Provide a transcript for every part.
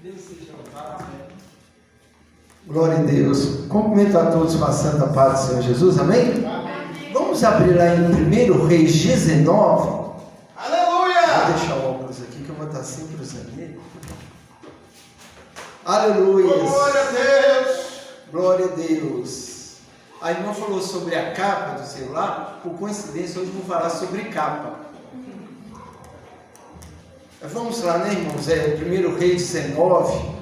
Deus seja louvado. Glória a Deus. Cumprimento a todos com a santa paz do Senhor Jesus, amém? Amém. Vamos abrir lá em 1 Reis 19. Aleluia! Vou deixar o óculos aqui que eu vou estar sempre usando ele. Aleluia! Glória a Deus! Glória a Deus! A irmã falou sobre a capa do celular. Por coincidência, hoje eu vou falar sobre capa. Vamos lá, né, irmãos? 1 Reis 19.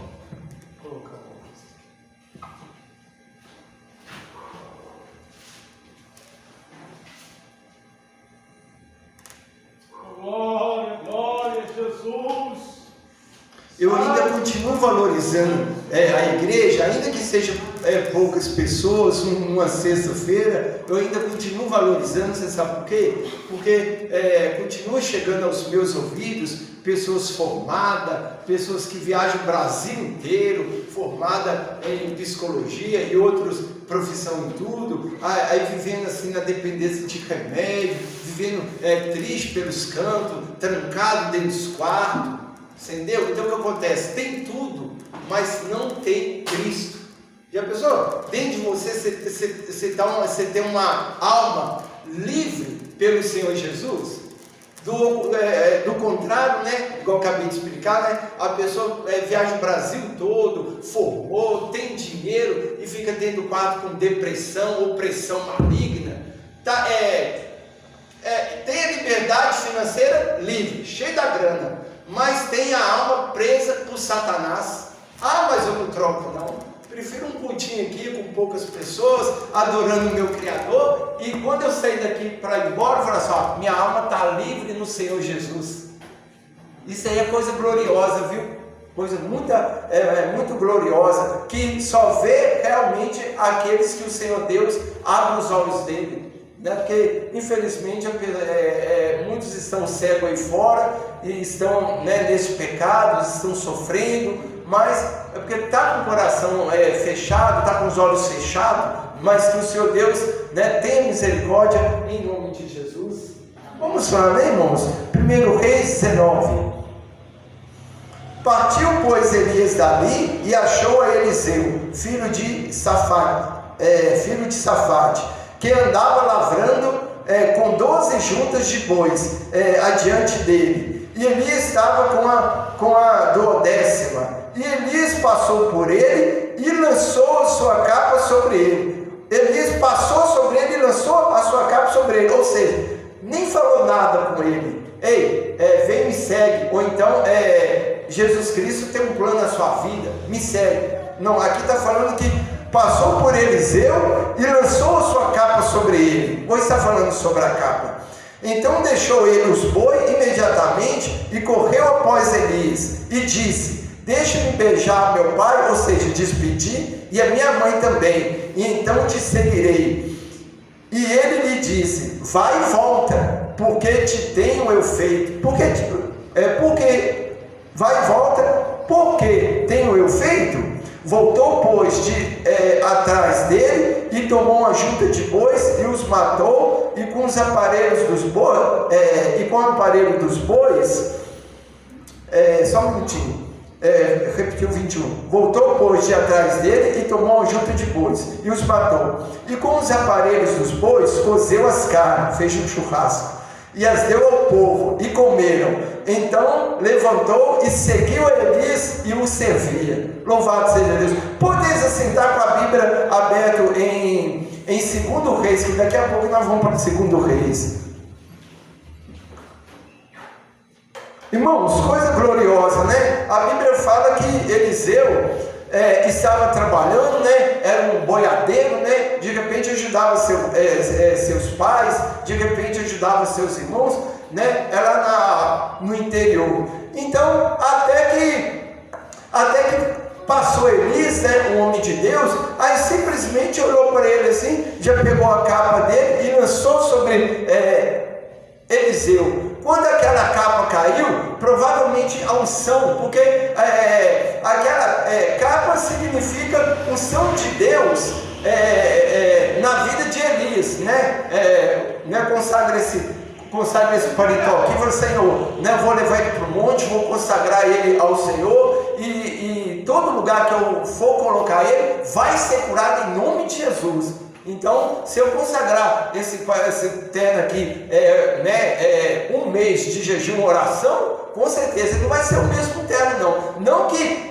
Glória, glória a Jesus! Eu ainda continuo valorizando a igreja, ainda que seja poucas pessoas, uma sexta-feira, eu ainda continuo valorizando. Você sabe por quê? Porque continua chegando aos meus ouvidos pessoas formadas, pessoas que viajam o Brasil inteiro, formadas em psicologia e outros profissão em tudo, aí vivendo assim na dependência de remédio, vivendo triste pelos cantos, trancado dentro dos quartos. Entendeu? Então o que acontece? Tem tudo, mas não tem Cristo. Já pensou? Dentro de você tem uma alma livre pelo Senhor Jesus? Do contrário, né? Igual eu acabei de explicar, né? A pessoa viaja o Brasil todo, formou, tem dinheiro e fica dentro do quarto com depressão, opressão maligna. Tem a liberdade financeira livre, cheia da grana, mas tem a alma presa por Satanás. Mas eu não troco não. Prefiro um cultinho aqui com poucas pessoas, adorando o meu Criador, e quando eu sair daqui para ir embora, eu falo assim, minha alma está livre no Senhor Jesus. Isso aí é coisa gloriosa, viu? Coisa muito gloriosa, que só vê realmente aqueles que o Senhor Deus abre os olhos dele. Né? Porque infelizmente muitos estão cegos aí fora e estão nesse pecado, estão sofrendo, mas é porque está com o coração fechado, está com os olhos fechados, mas que o Senhor Deus tenha misericórdia em nome de Jesus. Vamos falar, né, irmãos? 1 Reis 19. Partiu, pois, Elias dali e achou a Eliseu, filho de Safate, que andava lavrando com 12 juntas de bois adiante dele. E Elias estava com a 12ª. E Elias passou por ele e lançou a sua capa sobre ele. Elias passou sobre ele e lançou a sua capa sobre ele. Ou seja, nem falou nada com ele. Ei, vem me segue. Ou então, Jesus Cristo tem um plano na sua vida, me segue. Não, aqui está falando que passou por Eliseu e lançou a sua capa sobre ele. Ou está falando sobre a capa. Então deixou ele os bois imediatamente e correu após Elias e disse: deixe-me beijar meu pai, ou seja, despedir, e a minha mãe também, e então te seguirei. E ele lhe disse: vai e volta, porque te tenho eu feito. Porque vai e volta, porque tenho eu feito. Voltou, pois, atrás dele e tomou uma junta de bois e os matou, e com os aparelhos dos bois, com o aparelho dos bois, só um minutinho, repetiu 21. Voltou, pois, de atrás dele e tomou uma junta de bois e os matou, e com os aparelhos dos bois cozeu as carnes, fez um churrasco e as deu ao povo e comeram. Então levantou e seguiu a Elias e o servia. Louvado seja Deus. Podeis assentar com a Bíblia aberta em 2 Reis, que daqui a pouco nós vamos para o 2 Reis. Irmãos, coisa gloriosa, né? A Bíblia fala que Eliseu estava trabalhando, né? Era um boiadeiro, né? De repente ajudava seus pais, de repente ajudava seus irmãos, né? Era no interior. Então, até que passou Elias, né? Um homem de Deus, aí simplesmente olhou para ele assim, já pegou a capa dele e lançou sobre Eliseu. Quando aquela capa caiu, provavelmente a unção, porque aquela capa significa unção de Deus na vida de Elias, né? Consagra esse paletó aqui, fala: Senhor, né, vou levar ele para o monte, vou consagrar ele ao Senhor, e todo lugar que eu for colocar ele, vai ser curado em nome de Jesus. Então, se eu consagrar esse terno aqui, um mês de jejum e oração, com certeza não vai ser o mesmo terno, não.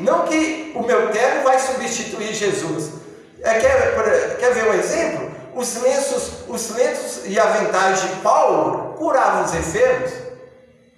Não que o meu terno vai substituir Jesus. Quer ver um exemplo? Os lenços e aventais de Paulo curavam os enfermos.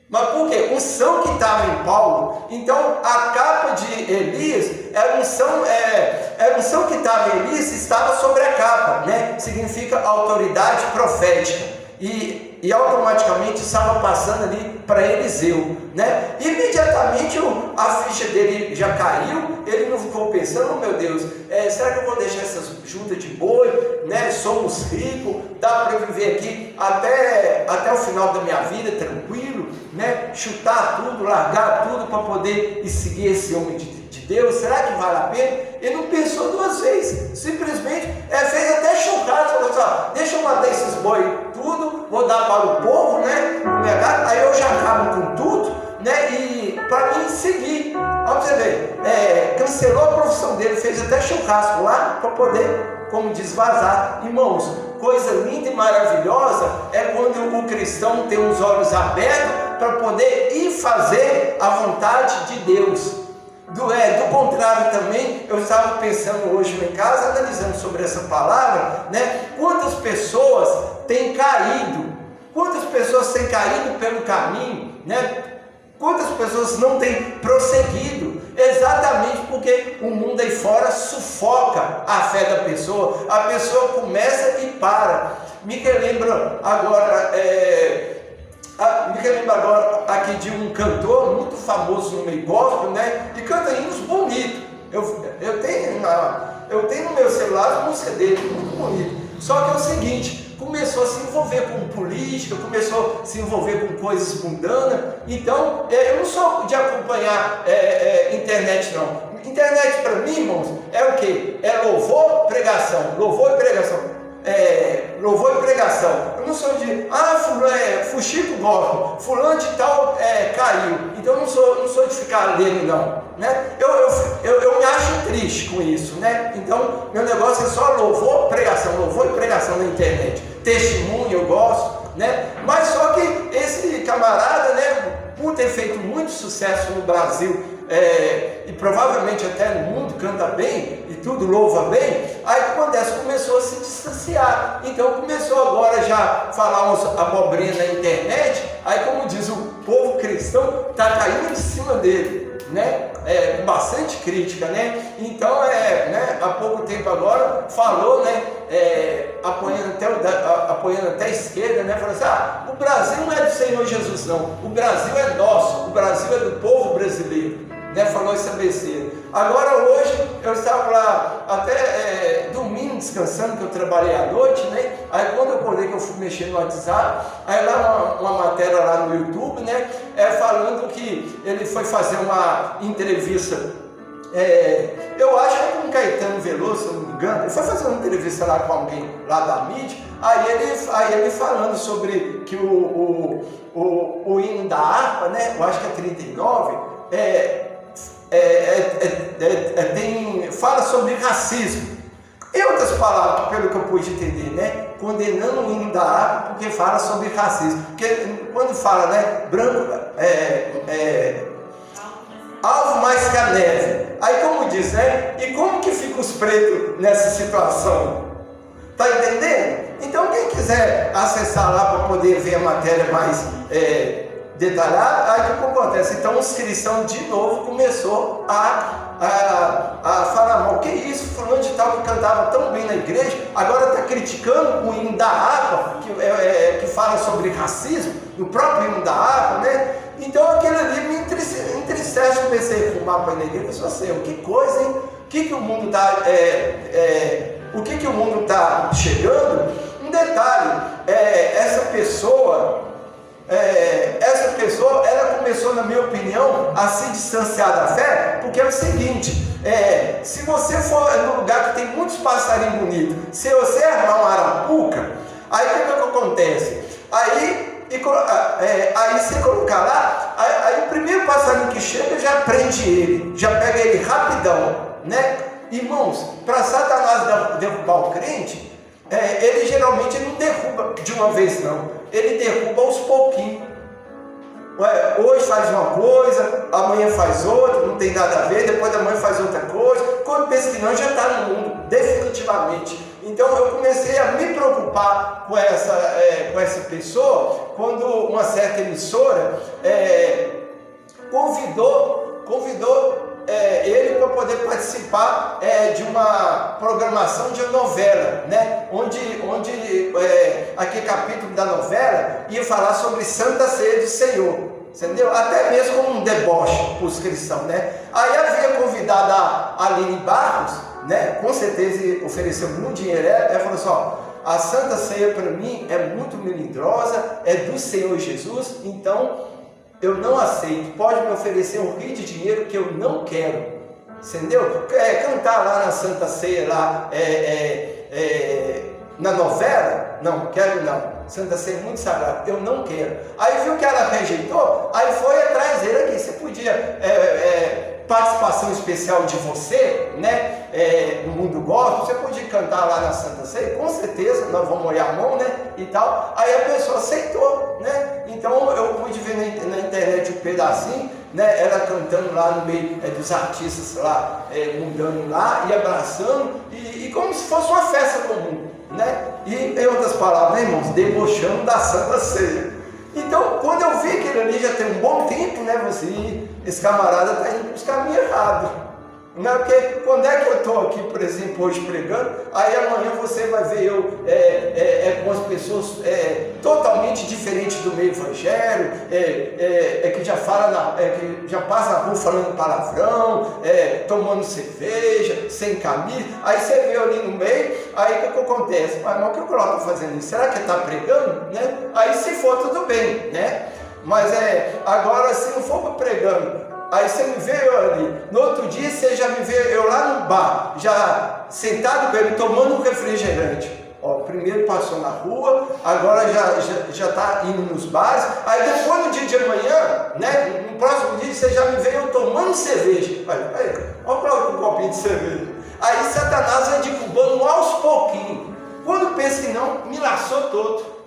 Mas por quê? Unção que estava em Paulo. Então a capa de Elias, a unção que estava em Elias estava sobre a capa, né? Significa autoridade profética. E automaticamente estava passando ali para Eliseu, né? Imediatamente a ficha dele já caiu. Ele não ficou pensando, oh meu Deus, será que eu vou deixar essas juntas de boi, né? Somos ricos, dá para viver aqui até o final da minha vida tranquilo, né? Chutar tudo, largar tudo para poder seguir esse homem de Deus, será que vale a pena? Ele não pensou duas vezes, simplesmente fez até churrasco, falou assim, deixa eu matar esses boi tudo, vou dar para o povo, né? Aí eu já acabo com tudo, né? E para mim seguir, vamos ver, cancelou a profissão dele, fez até churrasco lá para poder, como diz, vazar. Irmãos, coisa linda e maravilhosa é quando o cristão tem os olhos abertos para poder ir fazer a vontade de Deus. Do contrário também, eu estava pensando hoje em casa, analisando sobre essa palavra, né? Quantas pessoas têm caído? Quantas pessoas têm caído pelo caminho, né? Quantas pessoas não têm prosseguido? Exatamente porque o mundo aí fora sufoca a fé da pessoa. A pessoa começa e para. Me lembra agora aqui de um cantor muito famoso no meio gospel, né? E canta hinos bonitos. Eu tenho no meu celular a música dele, muito bonito. Só que é o seguinte, começou a se envolver com política, começou a se envolver com coisas mundanas. Então, eu não sou de acompanhar internet, não. Internet para mim, irmãos, é o quê? É louvor, pregação, louvor e pregação. Louvor e pregação. Eu não sou de fuxico gospel, fulano de tal caiu. Então eu não sou de ficar lendo, não, né? Eu me acho triste com isso, né? Então meu negócio é só louvor e pregação na internet. Testemunho eu gosto, né? Mas só que esse camarada, né, por ter feito muito sucesso no Brasil, e provavelmente até no mundo, canta bem e tudo, louva bem, aí o que acontece? Começou a se distanciar. Então começou agora já a falar umas abobrinhas na internet. Aí, como diz, o povo cristão está caindo de cima dele, né? Com bastante crítica, né? Então, há pouco tempo agora falou, né? Apoiando até a esquerda, né? Falou assim, o Brasil não é do Senhor Jesus, não. O Brasil é nosso, o Brasil é do povo brasileiro. Né, falou essa besteira. Agora hoje eu estava lá até domingo descansando, que eu trabalhei à noite, né? Aí quando eu acordei que eu fui mexer no WhatsApp, aí lá uma matéria lá no YouTube, né? Falando que ele foi fazer uma entrevista, eu acho que é com o Caetano Veloso, se eu não me engano. Ele foi fazer uma entrevista lá com alguém lá da mídia. Aí ele falando sobre que o hino da harpa, né? Eu acho que é 39, fala sobre racismo. Em outras palavras, pelo que eu pude entender, né? Condenando o hino da harpa porque fala sobre racismo. Porque quando fala, né? Branco, alvo mais que a neve. Aí como diz, né? E como que ficam os pretos nessa situação? Tá entendendo? Então quem quiser acessar lá para poder ver a matéria mais detalhada, aí o que acontece? Então os cristãos de novo começou a falar mal. Que isso? Fulano de tal que cantava tão bem na igreja, agora está criticando o hino da harpa, que fala sobre racismo, no próprio hino da harpa, né? Então aquele ali me entristece. Eu pensei, fumar para a igreja, eu pensei, que coisa, hein? O que o mundo está que o mundo está chegando? Um detalhe, essa pessoa, ela começou, na minha opinião, a se distanciar da fé, porque é o seguinte, se você for num lugar que tem muitos passarinhos bonitos, se você armar uma arapuca, aí o que acontece? Aí aí você colocar lá, aí o primeiro passarinho que chega já prende ele, já pega ele rapidão, né? Irmãos, para Satanás derrubar o crente, ele geralmente não derruba de uma vez não, ele derruba aos pouquinhos. Hoje faz uma coisa, amanhã faz outra, não tem nada a ver, depois da manhã faz outra coisa, quando pensa que não, já está no mundo, definitivamente. Então eu comecei a me preocupar com essa pessoa, quando uma certa emissora convidou ele para poder participar de uma programação de novela, né? onde aquele capítulo da novela ia falar sobre Santa Ceia do Senhor, entendeu? Até mesmo como um deboche para os cristãos, né? Aí havia convidado a Aline Barros, né? Com certeza ofereceu muito dinheiro, ela falou assim, ó, a Santa Ceia para mim é muito melindrosa, é do Senhor Jesus, então eu não aceito, pode me oferecer um rio de dinheiro que eu não quero, entendeu? Cantar lá na Santa Ceia, lá, na novela, não, quero não, Santa Ceia é muito sagrada, eu não quero. Aí viu que ela rejeitou, aí foi atrás dele aqui, você podia, participação especial de você, né, no mundo gospel, você podia cantar lá na Santa Ceia, com certeza, nós vamos molhar a mão, né, e tal. Aí a pessoa aceitou, né, então eu pude ver na internet um pedacinho, né, ela cantando lá no meio dos artistas lá, mudando lá e abraçando, e como se fosse uma festa comum, né, e em outras palavras, né, irmãos, debochando da Santa Ceia. Então, quando eu vi aquilo ali já tem um bom tempo, né, esse camarada está indo para os caminhos errados. Não é porque quando é que eu estou aqui, por exemplo, hoje pregando, aí amanhã você vai ver eu com as pessoas totalmente diferentes do meio evangélico, que já fala, que já passa na rua falando palavrão, tomando cerveja, sem camisa, aí você vê ali no meio, aí o que acontece? Mas o que o Cláudio está fazendo isso? Será que ele está pregando? Né? Aí se for, tudo bem, né? Mas agora se não for pregando, aí você me vê eu ali, no outro dia você já me vê eu lá no bar, já sentado com ele, tomando um refrigerante. Ó, primeiro passou na rua, agora já está indo nos bares, aí depois no dia de amanhã, né, no próximo dia você já me vê eu tomando cerveja. Olha o copinho de cerveja. Aí Satanás vai derrubando aos pouquinhos. Quando pensa que não, me laçou todo.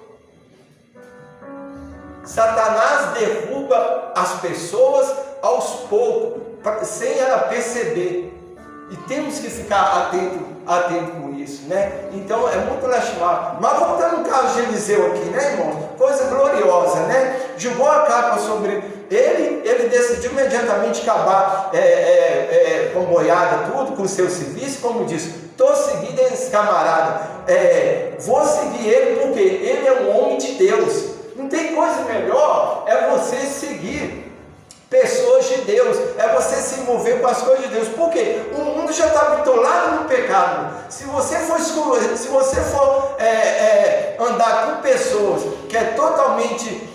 Satanás derruba as pessoas aos poucos, sem ela perceber. E temos que ficar atento com isso, né? Então é muito lastimável. Mas voltando no caso de Eliseu aqui, né, irmão? Coisa gloriosa, né? Jogou a capa sobre ele decidiu imediatamente acabar com boiada, tudo, com o seu serviço, como disse, estou seguindo esse camarada, vou seguir ele porque ele é um homem de Deus. Não tem coisa melhor, é você seguir pessoas de Deus, é você se envolver com as coisas de Deus. Por quê? O mundo já está bitolado no pecado. Se você for andar com pessoas que é totalmente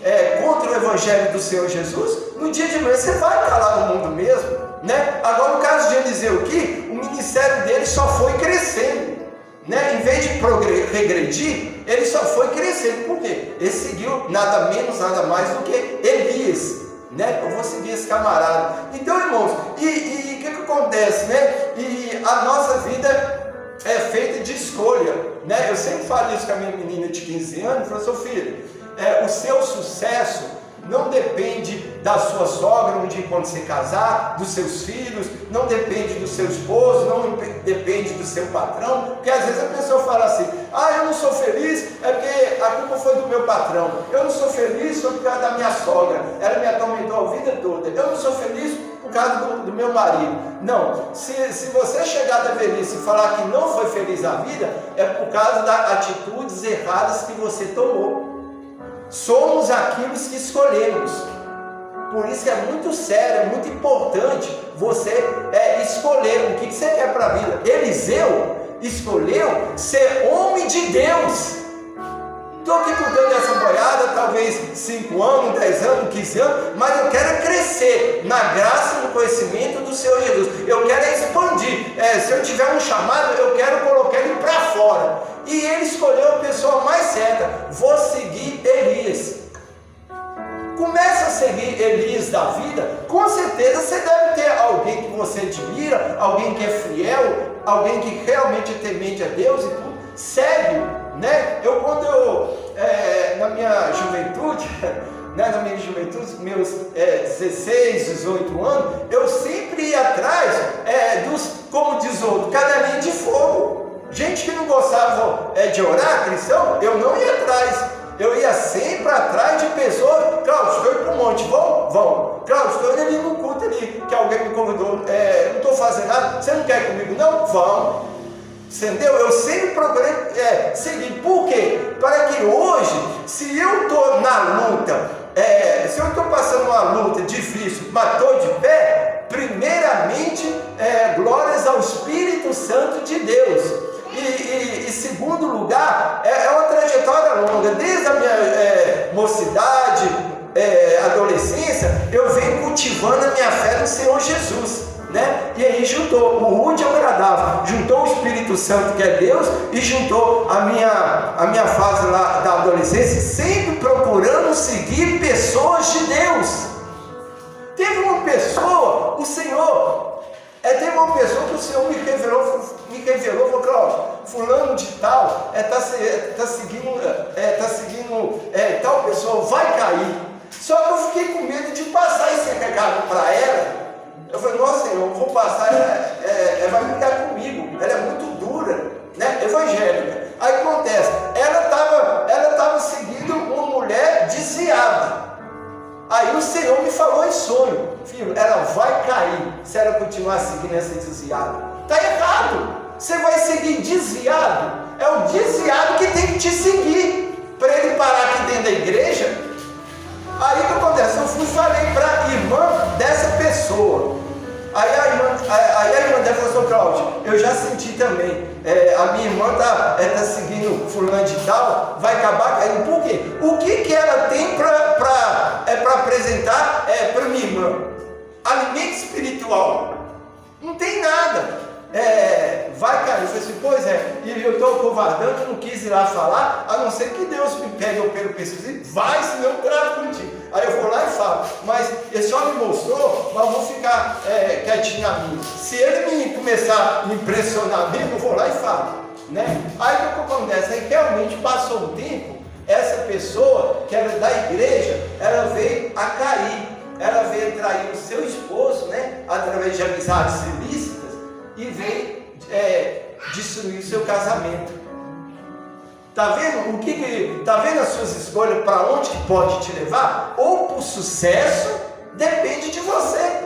contra o Evangelho do Senhor Jesus, no dia de amanhã você vai estar lá no mundo mesmo, né? Agora no caso de Eliseu aqui, o ministério dele só foi crescendo, né? Em vez de regredir, ele só foi crescendo. Por quê? Ele seguiu nada menos, nada mais do que Elias, né? Eu vou seguir esse camarada. Então, irmãos, e o que acontece, né? E a nossa vida é feita de escolha, né? Eu sempre falo isso com a minha menina de 15 anos, eu falo, seu filho, o seu sucesso não depende da sua sogra um dia quando você casar, dos seus filhos, não depende do seu esposo, não depende do seu patrão, porque às vezes a pessoa fala assim, eu não sou feliz, é porque a culpa foi do meu patrão, eu não sou feliz foi por causa da minha sogra, ela me atormentou a vida toda, eu não sou feliz por causa do meu marido. Não, se você chegar da velhice e falar que não foi feliz na vida, é por causa das atitudes erradas que você tomou. Somos aqueles que escolhemos. Por isso que é muito sério, é muito importante você escolher o que você quer para a vida. Eliseu escolheu ser homem de Deus. Estou aqui cuidando dessa boiada, talvez 5 anos, 10 anos, 15 anos, mas eu quero crescer na graça e no conhecimento do Senhor Jesus. Eu quero expandir. Se eu tiver um chamado, eu quero colocar ele para fora. E ele escolheu a pessoa mais certa. Vou seguir Elias. Começa a seguir Elias da vida, com certeza você deve ter alguém que você admira, alguém que é fiel, alguém que realmente é temente a Deus e tudo. Segue, né? Na minha juventude, meus 16, 18 anos, eu sempre ia atrás como diz outro, cadelinha de fogo. Gente que não gostava de orar, cristão, eu não ia atrás. Eu ia sempre atrás de pessoas. Cláudio, estou indo para o monte, vão. Cláudio, estou indo ali no culto ali, que alguém me convidou, não estou fazendo nada, você não quer ir comigo? Não, vão. Entendeu? Eu sempre procurei seguir. Por quê? Para que hoje, se eu estou na luta, se eu estou passando uma luta difícil, mas estou de pé, primeiramente, glórias ao Espírito Santo de Deus. E segundo lugar, é uma trajetória longa. Desde a minha mocidade, adolescência, eu venho cultivando a minha fé no Senhor Jesus, né? E aí juntou o útil ao agradável, juntou o Espírito Santo, que é Deus, e juntou a minha fase lá da adolescência, sempre procurando seguir pessoas de Deus. Teve uma pessoa, o Senhor... Teve uma pessoa que o Senhor me revelou, falou, Cláudio, fulano de tal, tá seguindo tal pessoa, vai cair. Só que eu fiquei com medo de passar esse recado para ela. Eu falei, nossa Senhor, eu vou passar, ela vai brigar comigo, ela é muito dura, né? Evangélica. Aí o que acontece? Ela estava seguindo uma mulher desviada. Aí o Senhor me falou em sonho, filho, ela vai cair se ela continuar seguindo essa desviada. Está errado, você vai seguir desviado, é o desviado que tem que te seguir, para ele parar aqui dentro da igreja. Aí o que acontece? Eu fui e falei para a irmã dessa pessoa. Aí a irmã dela falou assim, Cláudio, eu já senti também, a minha irmã está seguindo fulano de tal, vai acabar caindo. Por quê? O que ela tem para apresentar para minha irmã? Alimento espiritual. Não tem nada. Vai cair. Eu falei assim, pois é, e eu estou covardando, não quis ir lá falar, a não ser que Deus me pegue eu pelo pescoço, vai, senão eu trato contigo. Aí eu vou lá e falo, mas ele só me mostrou, mas eu vou ficar quietinho a mim. Se ele me começar a me impressionar mesmo, eu vou lá e falo, né? Aí o que acontece? Aí realmente passou um tempo, essa pessoa que era da igreja, ela veio a cair, ela veio trair o seu esposo, né? Através de amizades ilícitas, e veio destruir o seu casamento. Está vendo tá vendo as suas escolhas, para onde que pode te levar? Ou para o sucesso, depende de você,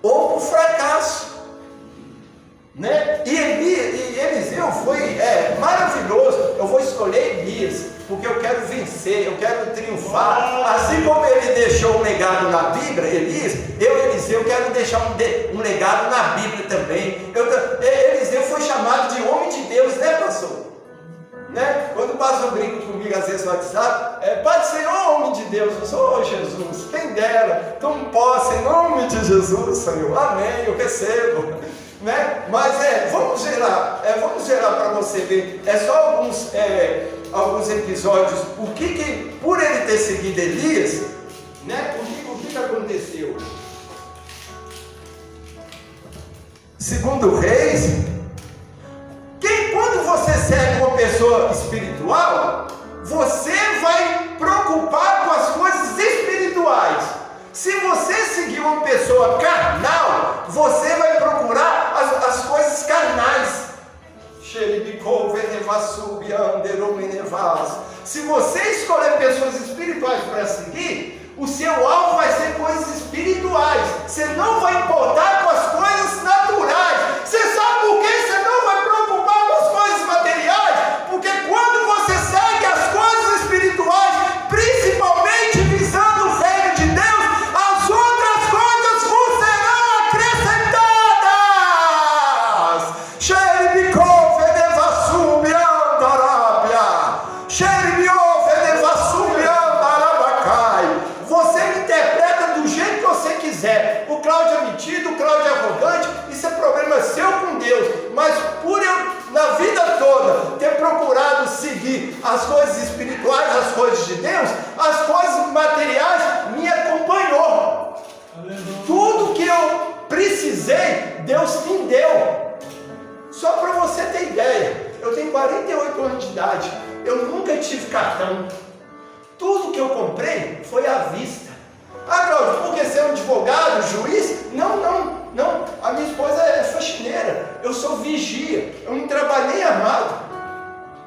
ou para o fracasso, né? E Eliseu foi maravilhoso. Eu vou escolher Elias, porque eu quero vencer, eu quero triunfar. Assim como ele deixou um legado na Bíblia, Eliseu, quero deixar um legado na Bíblia também. Eliseu foi chamado de homem de Deus, né, pastor? Né? Quando o pastor brinca comigo às vezes no WhatsApp, Pai do Senhor, homem de Deus, eu sou Jesus, quem dera, tome posse em nome de Jesus, Senhor, amém, eu recebo, né? Mas vamos gerar para você ver, só alguns episódios, por ele ter seguido Elias, né? O que aconteceu? Segundo Reis, quando você segue uma pessoa espiritual, você vai preocupar com as coisas espirituais. Se você seguir uma pessoa carnal, você vai procurar as coisas carnais. Se você escolher pessoas espirituais para seguir, o seu alvo vai ser coisas espirituais. Você não vai importar com as coisas naturais. Você sabe por que você não vai preocupar com as coisas materiais? Porque quando você segue as coisas espirituais, principalmente visando o reino de Deus, as outras coisas vos serão acrescentadas. Você me interpreta do jeito que você quiser. O Cláudio é metido, o Cláudio é arrogante, isso é problema seu com Deus. Mas por eu, na vida toda, ter procurado seguir as coisas espirituais, as coisas de Deus, as coisas materiais me acompanhou. Tudo que eu precisei, Deus me deu. Só para você ter ideia, eu tenho 48 anos de idade, eu nunca tive cartão. Tudo que eu comprei foi à vista. Ah, Cláudio, porque você é um advogado, juiz? Não. A minha esposa é faxineira, eu sou vigia, eu não trabalhei armado.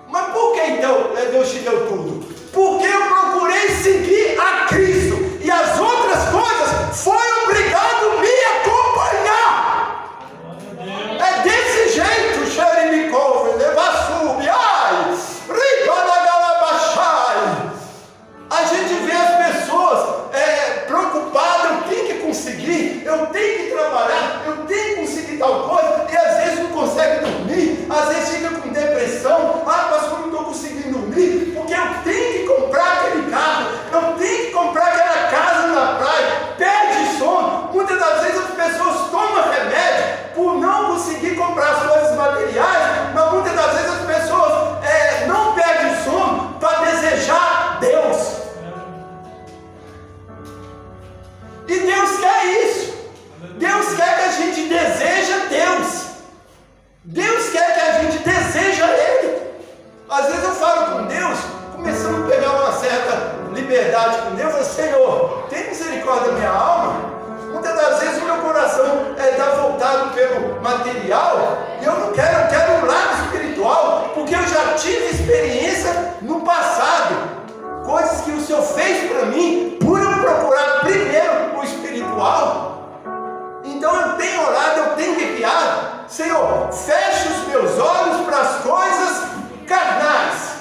Mas por que então Deus te deu tudo? Porque eu procurei seguir a Cristo e as outras coisas foi obrigado a me acompanhar. É desse jeito, Xeremicove, Levassube, ai, Ribanagalabaxai. A gente vê as pessoas preocupadas, eu tenho que conseguir, eu tenho que trabalhar, eu tenho que conseguir tal coisa, e às vezes não consegue dormir, às vezes fica com depressão. Ah, pastor, não estou conseguindo dormir, porque eu tenho que comprar aquele carro, eu tenho que comprar aquela casa na praia, perde sono. Muitas das vezes as pessoas tomam remédio por não conseguir comprar as coisas materiais, mas muitas das vezes as pessoas não perdem sono para desejar Deus. E Deus quer isso. Deus quer que a gente deseja Deus. Deus quer que a gente deseja Ele. Às vezes eu falo com Deus, começando a pegar uma certa liberdade com Deus, eu falo, Senhor, tem misericórdia da minha alma. Muitas das vezes o meu coração está voltado pelo material, e eu não quero, eu quero um lado espiritual, porque eu já tive experiência no passado, coisas que o Senhor fez para mim, por eu procurar primeiro o espiritual. Então eu tenho orado, eu tenho guiado, Senhor, feche os meus olhos para as coisas carnais,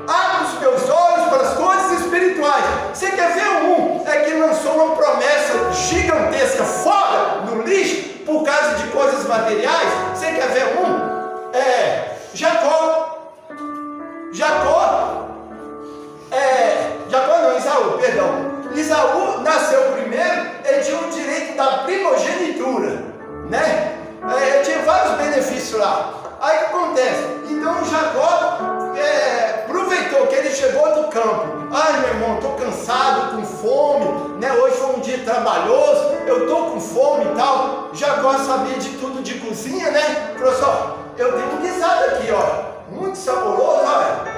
abre os meus olhos para as coisas espirituais. Você quer ver que lançou uma promessa gigantesca fora no lixo por causa de coisas materiais? Você quer ver Isaú nasceu primeiro, ele tinha o direito da primogenitura, né? Ele tinha vários benefícios lá. Aí o que acontece? Então Jacó aproveitou que ele chegou do campo. Ai, meu irmão, estou cansado, com fome, né? Hoje foi um dia trabalhoso, eu estou com fome e tal. Jacó sabia de tudo de cozinha, né? Falou assim, eu tenho um guisado aqui, ó, muito saboroso, olha.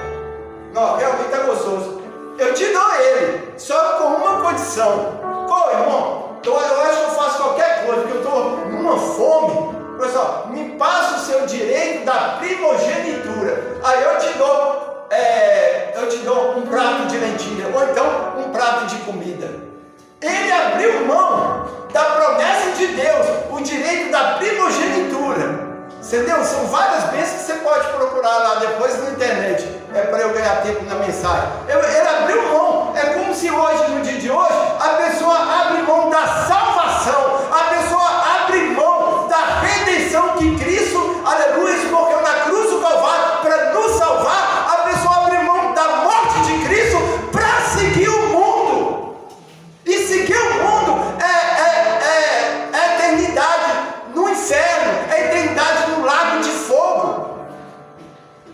Não, realmente está gostoso. Eu te dou ele, só com uma condição. Pô, irmão, eu acho que eu faço qualquer coisa, porque eu estou numa fome. Pessoal, me passa o seu direito da primogenitura. Aí eu te dou um prato de lentilha, ou então um prato de comida. Ele abriu mão da promessa de Deus, o direito da primogenitura. Entendeu? São várias bênçãos que você pode procurar lá depois na internet. Para eu ganhar tempo na mensagem. Ele abriu mão. É como se hoje, no dia de hoje, a pessoa abre mão da salvação. A pessoa abre mão da redenção que Cristo, aleluia, se morreu na cruz do Calvário para nos salvar. A pessoa abre mão da morte de Cristo para seguir o mundo. E seguir o mundo é eternidade no inferno, é eternidade no lago de fogo.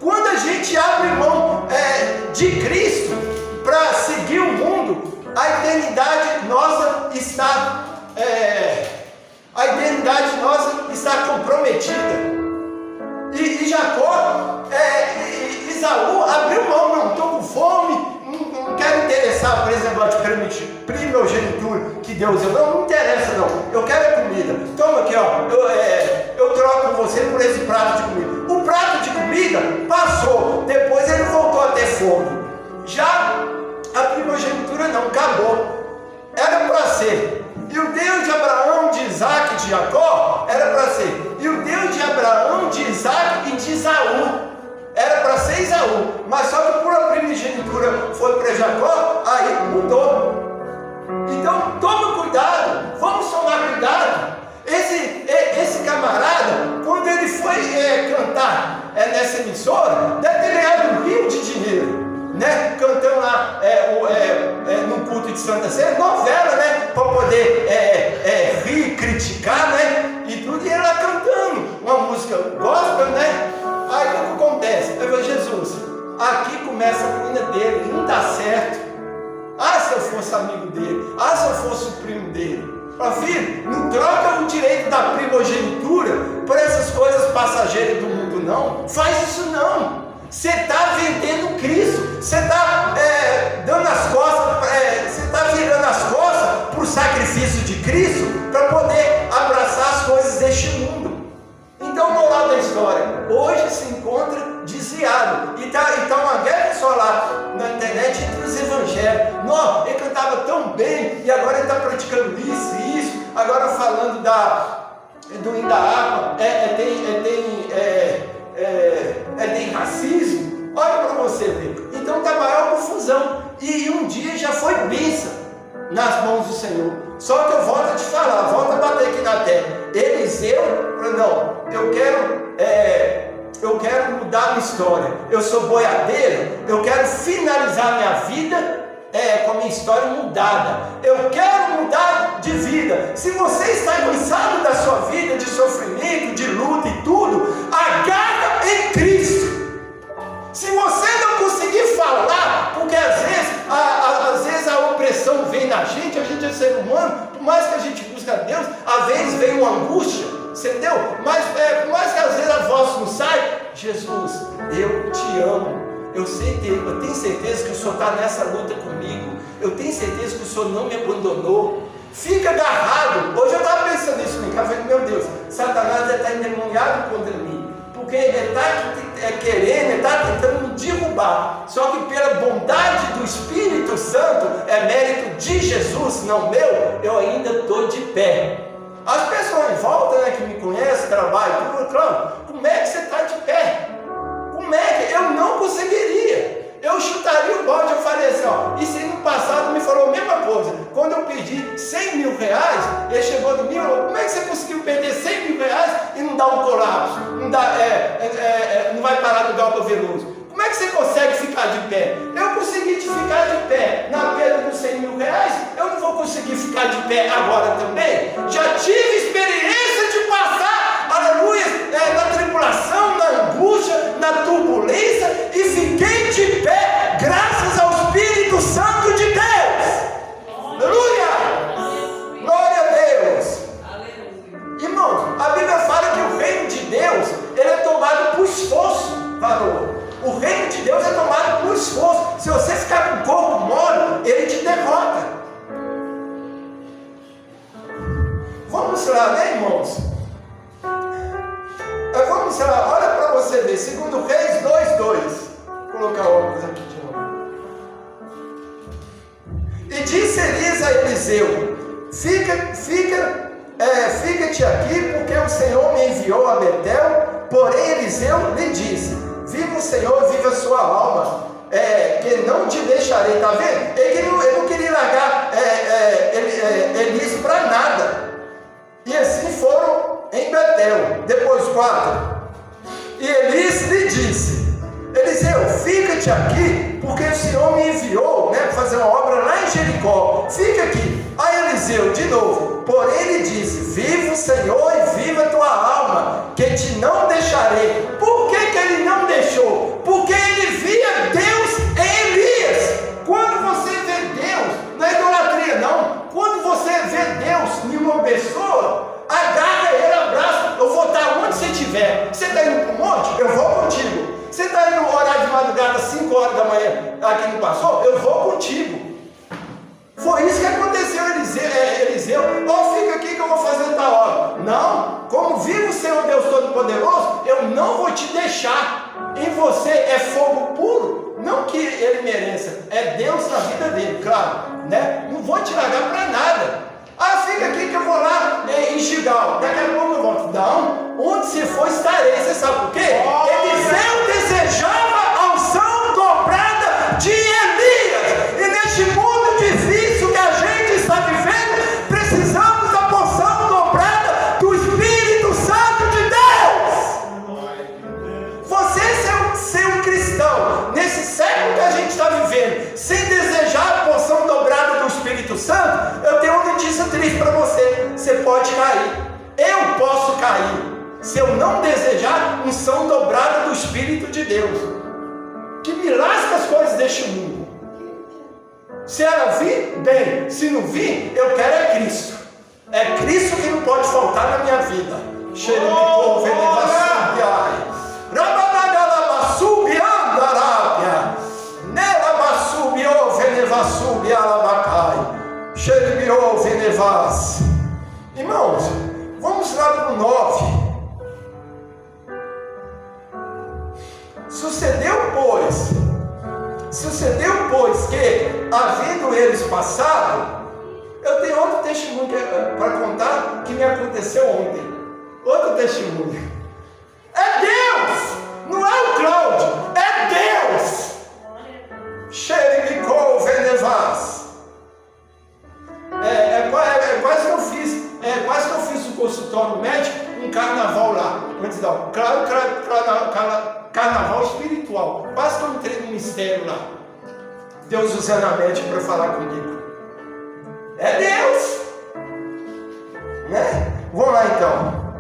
Quando a gente abre mão de Cristo para seguir o mundo, a eternidade nossa está comprometida. E Jacó, Isaú abriu mão, não estou com fome, não quero interessar por esse negócio de primogenitura que Deus deu, não interessa não, eu quero comida. Toma aqui, ó, eu troco você por esse prato de comida. O prato de comida passou, depois ele voltou a ter fome. Já a primogenitura não, acabou. Era para ser. E o Deus de Abraão, de Isaac e de Jacó era para ser. E o Deus de Abraão, de Isaac e de Isaú era para ser Isaú. Mas só que por a primogenitura foi para Jacó, aí mudou. Então toma cuidado, vamos tomar cuidado. Esse camarada, quando ele foi cantar nessa emissora, deve ter ganhado um rio de dinheiro, né? Cantando lá no culto de Santa Ceia, novela, né? Para poder rir, criticar, né? E tudo, e ele lá cantando uma música gospel, né? Aí o que acontece? Eu falo, Jesus, aqui começa a ruína dele, não dá certo. Ah, se eu fosse amigo dele. Ah, se eu fosse o primo dele. Fala, filho, não troca o direito da primogenitura por essas coisas passageiras do mundo, não. Faz isso não. Você está vendendo Cristo. Você está dando as costas, você está virando as costas para o sacrifício de Cristo para poder abraçar as coisas deste mundo. Então, moral da história, hoje se encontra desviado. E tá uma guerra só lá na internet entre os evangélicos. Não, ele cantava tão bem e agora ele está praticando isso e isso. Agora falando do hino da harpa, tem racismo. Olha para você ver. Então está maior confusão. E um dia já foi bênção nas mãos do Senhor. Só que eu volto a te falar, volto a bater aqui na terra. Eliseu, não, eu quero mudar a minha história. Eu sou boiadeiro, eu quero finalizar minha vida com a minha história mudada. Eu quero mudar de vida. Se você está cansado da sua vida, de sofrimento, de luta e tudo, agarra em Cristo. Se você não conseguir falar, porque às vezes a opressão vem na gente, a gente é ser humano, por mais que a gente busque a Deus, às vezes vem uma angústia, entendeu? Mas por mais que às vezes a voz não sai, Jesus, eu te amo. Eu tenho certeza que o Senhor está nessa luta comigo. Eu tenho certeza que o Senhor não me abandonou. Fica agarrado. Hoje eu estava pensando nisso, eu falei, meu Deus, Satanás está endemoniado contra mim. Porque ele está querendo, ele está tentando me derrubar. Só que pela bondade do Espírito Santo, é mérito de Jesus, não meu, eu ainda estou de pé. As pessoas em volta, que me conhecem, trabalham, como é que você está de pé? Como é que eu não conseguiria? Eu chutaria o balde. Eu falei assim, e se no passado me falou a mesma coisa, quando eu pedi 100 mil reais, ele chegou no mim e falou, como é que você conseguiu perder 100 mil reais e não dá um colapso, não vai parar do Galpa Veloso? Como é que você consegue ficar de pé? Eu consegui ficar de pé na perda dos 100 mil reais, eu não vou conseguir ficar de pé agora também? Já tive experiência de passar, aleluia, na tribulação, na angústia, na turbulência, e fiquei de pé graças ao Espírito Santo de Deus. Aleluia! Glória a Deus! Irmãos, a Bíblia fala que o reino de Deus, ele é tomado por esforço, valor. O reino de Deus é tomado por esforço. Se você ficar com o corpo mole, ele te derrota. Vamos lá, né, irmãos? Vamos lá, olha para você ver, 2 Reis 2:2. Vou colocar o óculos aqui de novo. E disse Elias a Eliseu: fica-te aqui, porque o Senhor me enviou a Betel. Porém Eliseu lhe disse: viva o Senhor, viva a sua alma, que não te deixarei. Está vendo? Ele não queria largar Elias para nada. E assim foram em Betel. Depois 4. E Elias lhe disse: Eliseu, fica-te aqui, porque o Senhor me enviou para fazer uma obra lá em Jericó. Fica aqui. Aí Eliseu, de novo, porém ele disse: viva o Senhor e viva a tua alma, que te não deixarei. Por que ele não deixou? Porque ele via Deus em Elias. Quando você vê Deus, não é idolatria não, quando você vê Deus em uma pessoa, agarra ele, abraça. Eu vou estar onde você estiver. Você está indo para o monte? Eu vou contigo. Você está indo orar de madrugada 5 horas da manhã aqui no Passou? Eu vou contigo. Foi isso que aconteceu. Eliseu, fica aqui que eu vou fazer tal hora. Não, como vive o Senhor Deus Todo-Poderoso, eu não vou te deixar. Em você é fogo puro, não que ele mereça, é Deus na vida dele, claro, né? Não vou te largar para nada. Fica aqui que eu vou lá em Gigal, daqui a pouco eu volto. Não, onde se for estarei. Você sabe por quê? Eliseu desejava a unção dobrada de Elias. E neste mundo difícil que a gente está vivendo, precisamos da porção dobrada do Espírito Santo de Deus. Você ser um cristão nesse século que a gente está vivendo, sem desejar a porção dobrada do Espírito Santo, eu tenho uma notícia triste para você: você pode cair. Eu posso cair se eu não desejar unção dobrada do Espírito de Deus, que me lasca as coisas deste mundo. Se ela vir, bem. Se não vir, eu quero é Cristo. É Cristo que não pode faltar na minha vida. Xeremicou, Venevassubiai. Rabanagalabassubiandarábia. Nelabassubiou, Venevassubialabacai. Xeremiou, Venevas. Irmãos, vamos lá para o 9. Sucedeu, pois, que, havendo eles passado, eu tenho outro testemunho para contar que me aconteceu ontem. Outro testemunho. É Deus! Não é o Cláudio, é Deus! Xeremicou, Venevas. Quase que eu fiz o consultório médico, um carnaval lá. Antes da carnaval espiritual. Quase que eu entrei no mistério lá. Deus usando a médica para falar comigo. É Deus! Né? Vamos lá então.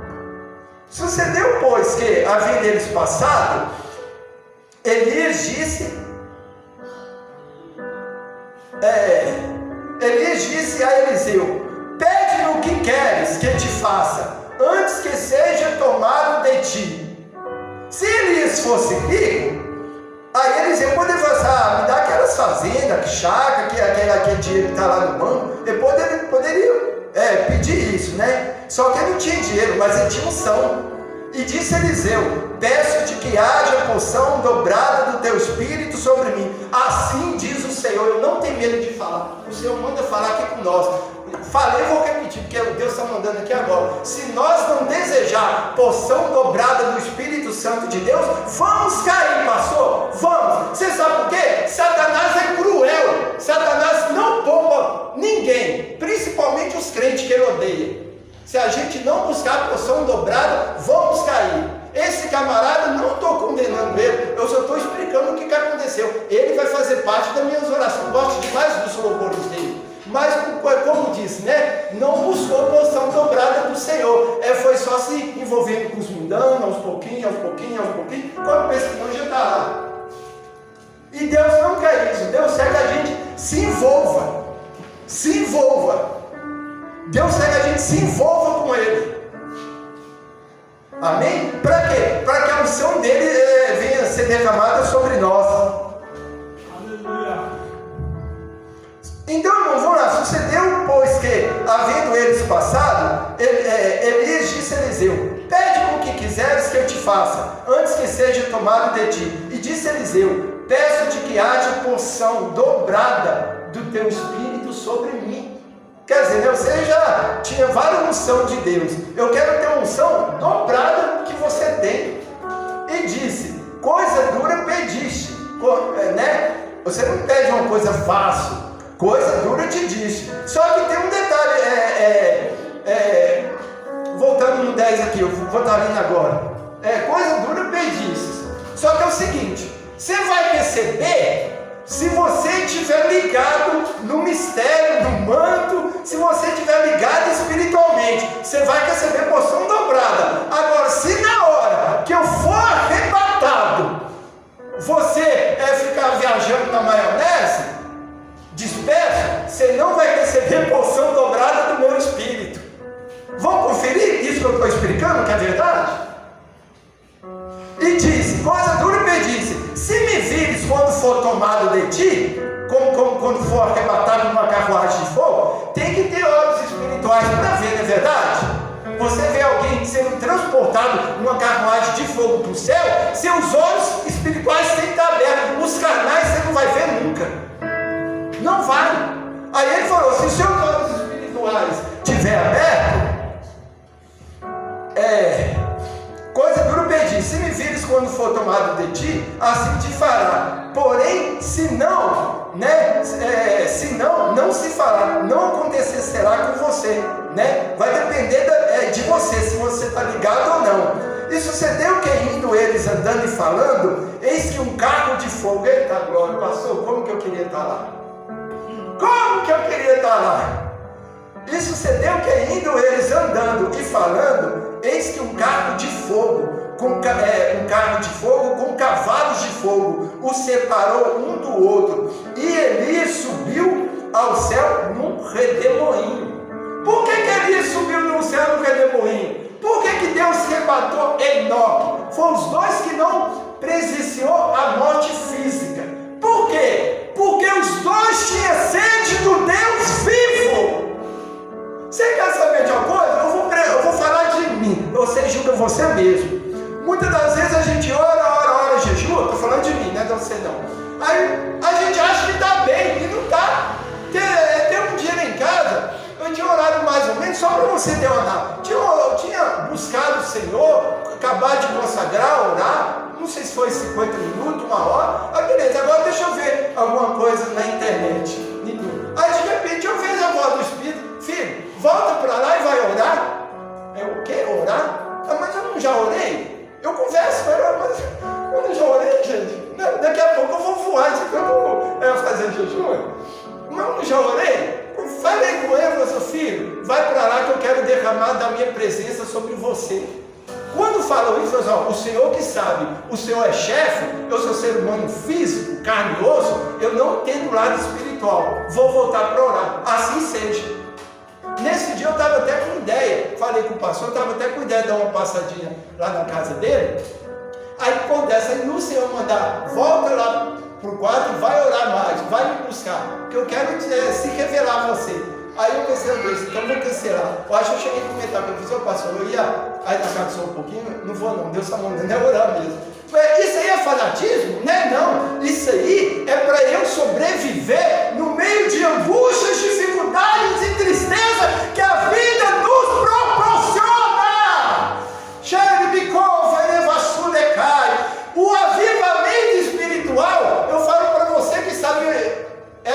Sucedeu, pois, que, havendo eles passado, Elias disse a Eliseu: pede-me o que queres que te faça, antes que seja tomado de ti. Se Elias fosse rico, aí Eliseu poderia falar: me dá aquelas fazendas, chácara, aquele dinheiro que está lá no banco. Ele poderia pedir isso, né? Só que ele não tinha dinheiro, mas ele tinha unção. E disse Eliseu: peço-te que haja porção dobrada do teu espírito sobre mim. Assim diz o Senhor. Eu não tenho medo de falar. O Senhor manda falar aqui com nós. Falei, vou repetir, porque Deus está mandando aqui agora. Se nós não desejar porção dobrada do Espírito Santo de Deus, vamos cair, pastor. Vamos. Você sabe por quê? Satanás é cruel. Satanás não poupa ninguém, principalmente os crentes que ele odeia. Se a gente não buscar a porção dobrada, vamos cair. Esse camarada, não estou condenando ele, eu só estou explicando o que aconteceu. Ele vai fazer parte das minhas orações. Eu gosto demais dos louvores dele. Mas, como disse, né? Não buscou a porção dobrada do Senhor. Foi só se envolvendo com os mundanos, aos pouquinhos. Quando pensa que não, já está lá. E Deus não quer isso. Deus quer que a gente se envolva. Deus quer que a gente se envolva com Ele. Amém? Para quê? Para que a unção dele venha ser derramada sobre nós. Aleluia. Então, irmãos, vamos lá. Sucedeu, pois, que, havendo eles passado, Elias disse a Eliseu: pede-me o que quiseres que eu te faça, antes que seja tomado de ti. E disse Eliseu: peço-te que haja porção dobrada do teu espírito sobre mim. Quer dizer, você já tinha várias unções de Deus. Eu quero ter uma unção dobrada que você tem. E disse: coisa dura pediste, né? Você não pede uma coisa fácil. Coisa dura te disse. Só que tem um detalhe. Voltando no 10 aqui, eu vou estar lendo agora. Coisa dura pediste. Só que é o seguinte: você vai receber se você estiver ligado no mistério, no manto. Se você estiver ligado espiritualmente, você vai receber porção dobrada. Agora, se na hora que eu for arrebatado, você ficar viajando na maionese, disperso, você não vai receber porção dobrada do meu espírito. Vão conferir isso que eu estou explicando, que é verdade? E disse: coisa dura pedisse, se me vires quando for tomado de ti, como quando for arrebatado numa carruagem de fogo, tem que ter olhos espirituais para ver, não é verdade? Você vê alguém sendo transportado numa carruagem de fogo para o céu, seus olhos espirituais têm que estar abertos. Os carnais você não vai ver nunca. Não vai. Aí ele falou: se seus olhos espirituais estiver abertos, coisa dura pedir, se me vires quando for tomado de ti, assim te fará. Porém, se não, não se fará, não acontecerá com você, né? Vai depender de você, se você está ligado ou não. E sucedeu que, indo eles andando e falando, eis que um carro de fogo, eita glória, pastor, como que eu queria estar lá? Como que eu queria estar lá? E sucedeu que, indo eles andando e falando, eis que um carro de fogo, com cavalos de fogo, os separou um do outro. E Elias subiu ao céu num redemoinho. Por que Elias subiu no céu no redemoinho? Por que Deus arrebatou Enoque? Foram os dois que não presenciou a morte física. Por quê? Porque os dois tinham sede do Deus vivo. Você quer saber de uma coisa? Eu vou falar de mim. Você julga você mesmo. Muitas das vezes a gente ora, jejua. Estou falando de mim, não é de você não. Aí a gente acha que está bem e não está. Tem um dia lá em casa, eu tinha orado mais ou menos, só para você ter uma. Eu tinha buscado o Senhor, acabar de consagrar, orar. Não sei se foi 50 minutos, 1 hora. Ah, beleza, agora deixa eu ver alguma coisa na internet. Aí de repente eu vejo a voz do Espírito: filho, volta para lá e vai orar. O quê? Orar? Ah, mas eu não já orei? Eu converso, mas eu não já orei, gente. Daqui a pouco eu vou voar, eu vou fazer jejum. Mas eu não já orei? Falei com ele, falei: seu filho, vai para lá que eu quero derramar da minha presença sobre você. Quando falou isso, o Senhor que sabe, o Senhor é chefe, eu sou ser humano físico, carne e osso, eu não tenho lado espiritual, vou voltar para orar, assim seja. Nesse dia eu estava até com ideia, falei com o pastor, eu estava até com ideia de dar uma passadinha lá na casa dele. Aí acontece, aí no Senhor mandar: volta lá para o quarto e vai orar mais, vai me buscar, porque eu quero se revelar a você. Aí eu pensei: então vou cancelar. Eu acho que eu cheguei a comentar com o professor: pastor, eu ia aí na casa só um pouquinho, não vou não, Deus está mandando, é orar mesmo. Isso aí é fanatismo? Né? Não, isso aí é para eu sobreviver no meio de angústias, dificuldades e tristeza que a vida nos proporciona. O avivamento espiritual, eu falo para você que está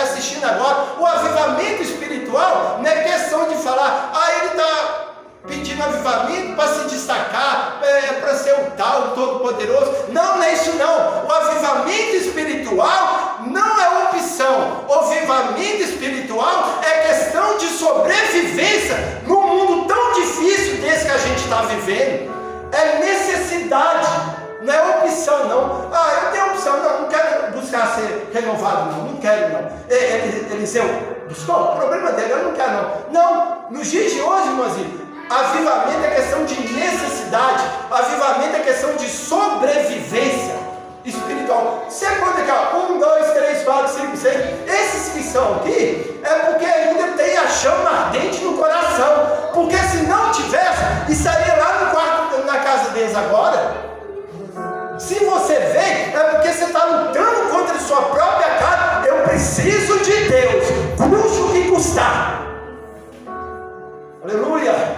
assistindo agora, o avivamento espiritual não é questão de falar: ele está pedindo avivamento para se destacar, para ser o tal, o todo-poderoso. Não é isso não. O avivamento espiritual não é opção. O avivamento espiritual é questão de sobrevivência num mundo tão difícil desse que a gente está vivendo. É necessidade, não é opção não. Eu tenho opção, não quero buscar ser renovado não quero não. Eliseu buscou, o problema dele, eu não quero não. Não, nos dias de hoje, irmãozinho, avivamento é questão de necessidade, avivamento é questão de sobrevivência espiritual. Você conta aqui, 1, 2, 3, 4, 5, 6, esses que são aqui, é porque ainda tem a chama ardente no coração, porque se não tivesse, estaria lá no quarto, na casa deles agora. Se você vem, é porque você está lutando contra a sua própria carne. Eu preciso de Deus, custe o que custar. Aleluia.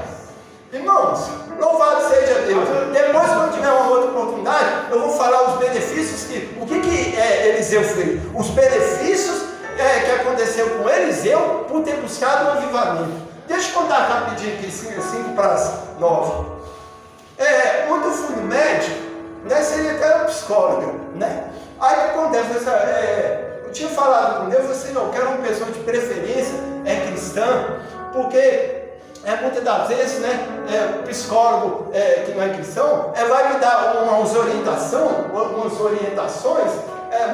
Irmãos, louvado seja Deus. Depois, quando tiver uma outra oportunidade, eu vou falar os benefícios o que Eliseu fez. Os benefícios que aconteceu com Eliseu por ter buscado um avivamento. Deixa eu contar rapidinho aqui, 5 para as 9. Quando eu fui no médico, né, seria até psicóloga, né? Aí o que acontece? Eu tinha falado com Deus, eu falei assim: não, eu quero uma pessoa de preferência cristã, porque muitas das vezes, né, o psicólogo que não é cristão vai me dar umas orientações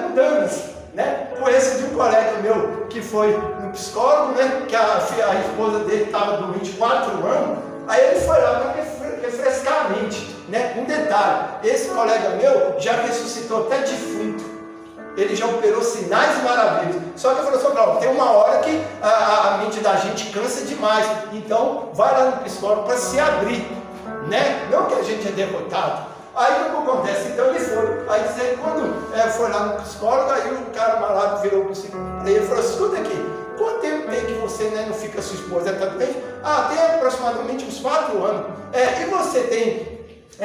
mundanas, né? Por esse de um colega meu que foi no psicólogo, né, que a esposa dele estava doente 4 anos, aí ele foi lá para refrescar a mente, né? Um detalhe: esse colega meu já ressuscitou até defunto. Ele já operou sinais e maravilhas. Só que eu falei assim: tem uma hora que a mente da gente cansa demais. Então, vai lá no psicólogo para se abrir, né? Não que a gente é derrotado. Aí o que acontece? Então ele foi. Aí quando foi lá no psicólogo, aí o cara malado virou para o psicólogo e falou: escuta aqui, quanto tempo tem que você, né, não fica sua esposa? Está doente? Tem aproximadamente uns 4 anos. E você tem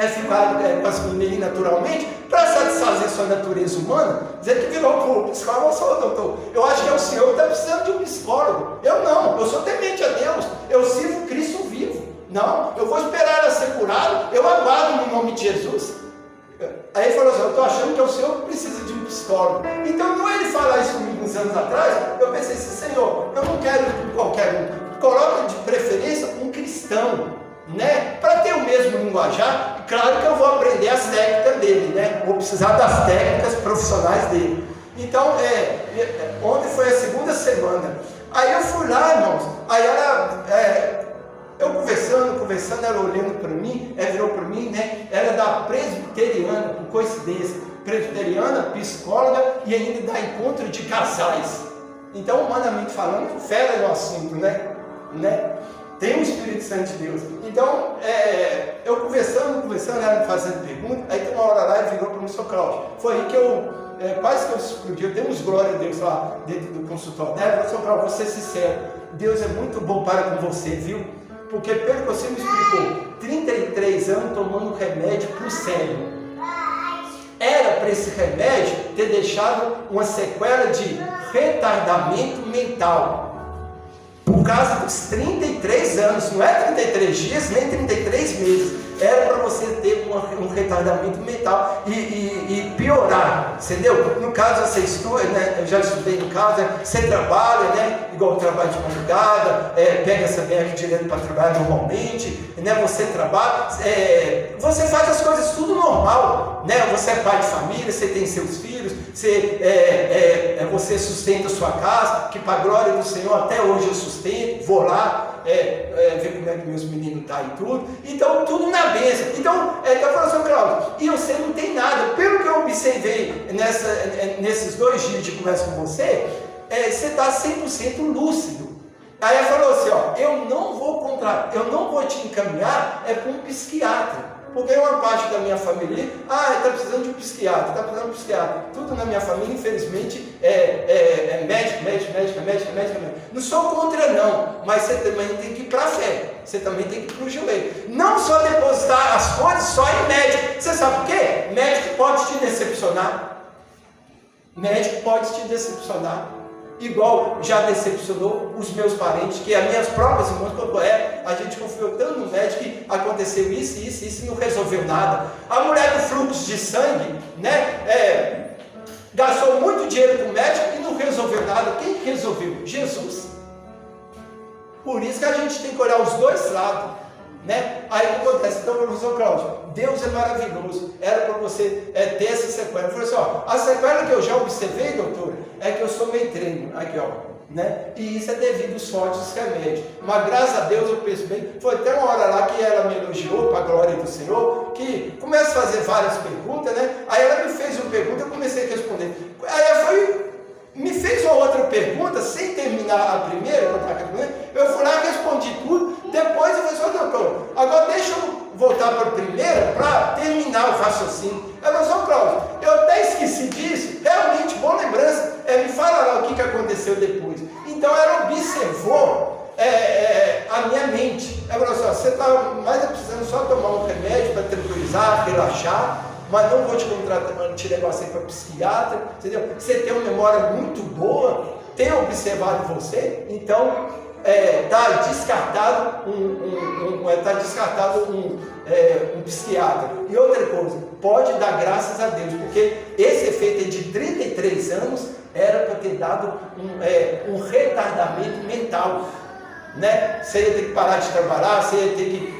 ficado com as meninas naturalmente para satisfazer sua natureza humana? Dizer que virou para o psicólogo: doutor, eu acho que é o senhor que está precisando de um psicólogo. Eu não, eu sou temente a Deus, eu sirvo Cristo vivo. Não, eu vou esperar ela ser curada, eu aguardo no nome de Jesus. Aí ele falou assim: eu estou achando que é o senhor que precisa de um psicólogo. Então, quando ele falar isso comigo uns anos atrás, eu pensei assim: Senhor, eu não quero qualquer um, coloca de preferência um cristão, né? Para ter o mesmo linguajar. E claro que eu vou aprender as técnicas dele, né? Vou precisar das técnicas profissionais dele. Então, ontem foi a 2ª semana. Aí eu fui lá, irmãos, aí ela, eu conversando, ela olhando para mim, ela virou para mim, né? Ela é da presbiteriana, por coincidência, presbiteriana, psicóloga e ainda dá encontro de casais. Então, humanamente falando, fera no assunto, né? Tem o Espírito Santo de Deus. Então, eu conversando, ela me fazendo pergunta, aí tem uma hora lá e virou para o Sr. Cláudio. Foi aí que quase que eu explodi, eu dei uns glória a Deus lá dentro do consultório dela. Sr. Cláudio, vou ser sincero, Deus é muito bom para com você, viu? Porque pelo que você me explicou, 33 anos tomando remédio para o cérebro. Era para esse remédio ter deixado uma sequela de retardamento mental. Por causa dos 33 anos, não é 33 dias, nem 33 meses. Era para você ter um retardamento mental e piorar, entendeu? No caso, você estuda, né? Eu já estudei no caso, você trabalha, né? Igual eu trabalho de madrugada, pega essa BR direto para trabalhar normalmente, né? Você trabalha, você faz as coisas tudo normal, né? Você é pai de família, você tem seus filhos, você sustenta a sua casa, que para a glória do Senhor até hoje eu sustento, vou lá, ver como é que meus meninos estão e tudo. Então, tudo na bênção. Então, está falando assim, Cláudio, e você não tem nada. Pelo que eu observei nesses 2 dias de conversa com você, você está 100% lúcido. Aí ela falou assim, ó, eu não vou te encaminhar para um psiquiatra. Porque uma parte da minha família, está precisando de um psiquiatra, Tudo na minha família, infelizmente, médico. Não sou contra não, mas você também tem que ir para a fé, você também tem que ir para o joelho. Não só depositar as coisas só em médico. Você sabe por quê? Médico pode te decepcionar. Igual já decepcionou os meus parentes, que as minhas próprias irmãs, a gente confiou tanto no médico que aconteceu isso e não resolveu nada. A mulher do fluxo de sangue, né, gastou muito dinheiro com o médico e não resolveu nada. Quem resolveu? Jesus. Por isso que a gente tem que olhar os dois lados, né? Aí o que acontece? Então, professor Cláudio, Deus é maravilhoso. Era para você ter essa sequela. Eu falei assim, ó, a sequela que eu já observei, doutor, é que eu sou meio treino, aqui ó, né? E isso é devido aos fortes remédios. Mas graças a Deus eu percebi, foi até uma hora lá que ela me elogiou para a glória do Senhor, que começa a fazer várias perguntas, né? Aí ela me fez uma pergunta, eu comecei a responder. Aí ela me fez uma outra pergunta, sem terminar a primeira, eu fui lá e respondi tudo. Depois eu falei assim, doutor, agora deixa eu voltar para a primeira para terminar o raciocínio. Ela falou, Cláudio, eu até esqueci disso, realmente, boa lembrança, me fala lá o que aconteceu depois. Então ela observou a minha mente. Ela falou assim, você está mais precisando só tomar um remédio para tranquilizar, relaxar, mas não vou te levar sempre para psiquiatra, entendeu? Você tem uma memória muito boa, tem observado você, então está descartado um psiquiatra. E outra coisa, pode dar graças a Deus, porque esse efeito de 33 anos era para ter dado um retardamento mental, né? Você ia ter que parar de trabalhar, você ia ter que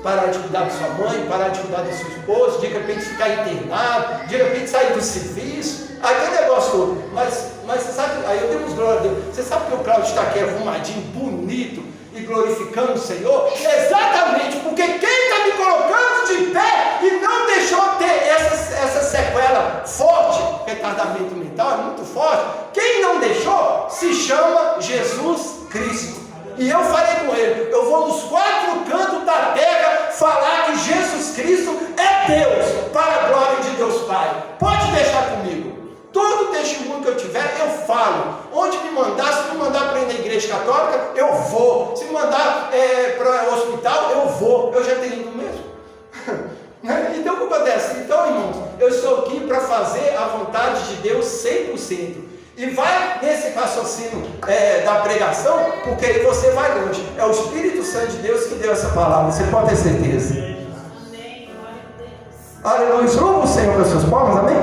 parar de cuidar da sua mãe, parar de cuidar da sua esposa, de repente ficar internado, de repente sair do serviço, aquele negócio todo. Mas você sabe, aí eu dei uns glória a Deus, você sabe que o Cláudio está aqui arrumadinho, bonito e glorificando o Senhor? Exatamente, porque quem está me colocando de pé e não deixou ter essa sequela forte, retardamento mental é muito forte, quem não deixou se chama Jesus Cristo. E eu falei com ele, eu vou nos 4 cantos da terra falar que Jesus Cristo é Deus, para a glória de Deus Pai. Pode deixar comigo. Todo testemunho que eu tiver, eu falo. Onde me mandar, se me mandar para ir na igreja católica, eu vou. Se me mandar para o hospital, eu vou. Eu já tenho ido mesmo. Então o que acontece? Então, irmãos, eu estou aqui para fazer a vontade de Deus 100%. E vai nesse raciocínio da pregação, porque aí você vai longe. É o Espírito Santo de Deus que deu essa palavra, você pode ter certeza. Amém. Aleluia. Louva o Senhor com as suas palmas, amém?